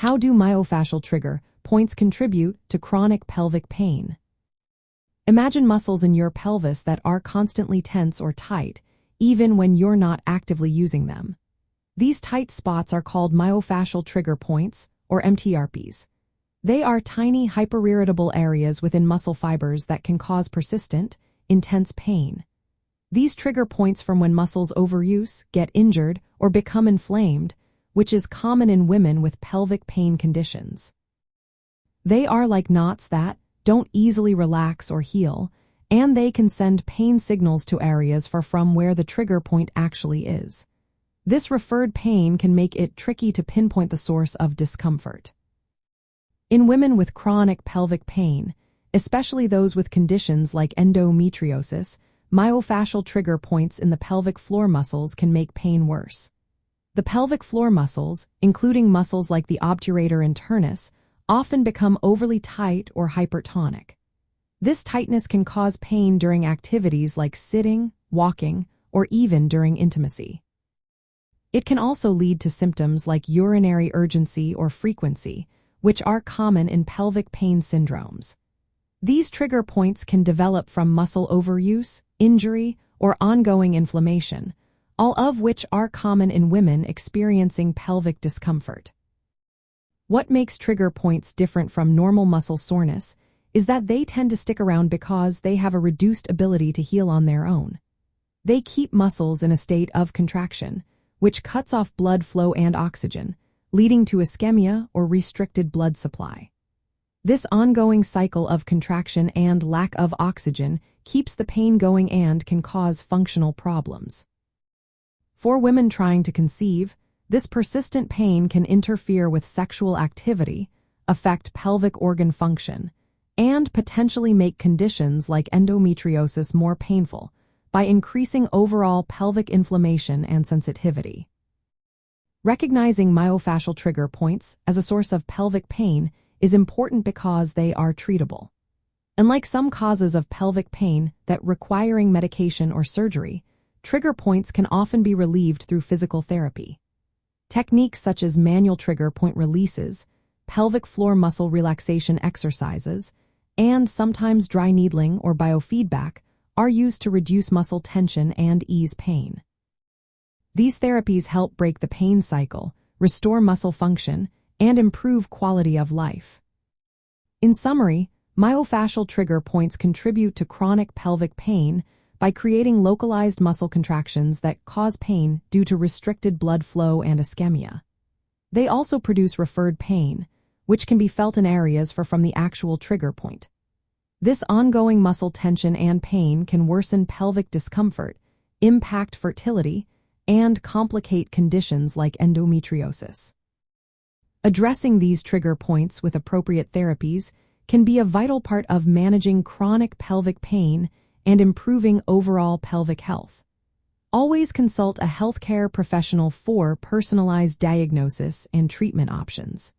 How do myofascial trigger points contribute to chronic pelvic pain? Imagine muscles in your pelvis that are constantly tense or tight, even when you're not actively using them. These tight spots are called myofascial trigger points, or MTRPs. They are tiny hyperirritable areas within muscle fibers that can cause persistent, intense pain. These trigger points from when muscles overuse, get injured, or become inflamed, which is common in women with pelvic pain conditions. They are like knots that don't easily relax or heal, and they can send pain signals to areas far from where the trigger point actually is. This referred pain can make it tricky to pinpoint the source of discomfort. In women with chronic pelvic pain, especially those with conditions like endometriosis, myofascial trigger points in the pelvic floor muscles can make pain worse. The pelvic floor muscles, including muscles like the obturator and turnus, often become overly tight or hypertonic. This tightness can cause pain during activities like sitting, walking, or even during intimacy. It can also lead to symptoms like urinary urgency or frequency, which are common in pelvic pain syndromes. These trigger points can develop from muscle overuse, injury, or ongoing inflammation, all of which are common in women experiencing pelvic discomfort. What makes trigger points different from normal muscle soreness is that they tend to stick around because they have a reduced ability to heal on their own. They keep muscles in a state of contraction, which cuts off blood flow and oxygen, leading to ischemia or restricted blood supply. This ongoing cycle of contraction and lack of oxygen keeps the pain going and can cause functional problems. For women trying to conceive, this persistent pain can interfere with sexual activity, affect pelvic organ function, and potentially make conditions like endometriosis more painful by increasing overall pelvic inflammation and sensitivity. Recognizing myofascial trigger points as a source of pelvic pain is important because they are treatable. Unlike some causes of pelvic pain that requiring medication or surgery, trigger points can often be relieved through physical therapy. Techniques such as manual trigger point releases, pelvic floor muscle relaxation exercises, and sometimes dry needling or biofeedback are used to reduce muscle tension and ease pain. These therapies help break the pain cycle, restore muscle function, and improve quality of life. In summary, myofascial trigger points contribute to chronic pelvic pain by creating localized muscle contractions that cause pain due to restricted blood flow and ischemia. They also produce referred pain, which can be felt in areas far from the actual trigger point. This ongoing muscle tension and pain can worsen pelvic discomfort, impact fertility, and complicate conditions like endometriosis. Addressing these trigger points with appropriate therapies can be a vital part of managing chronic pelvic pain and improving overall pelvic health. Always consult a healthcare professional for personalized diagnosis and treatment options.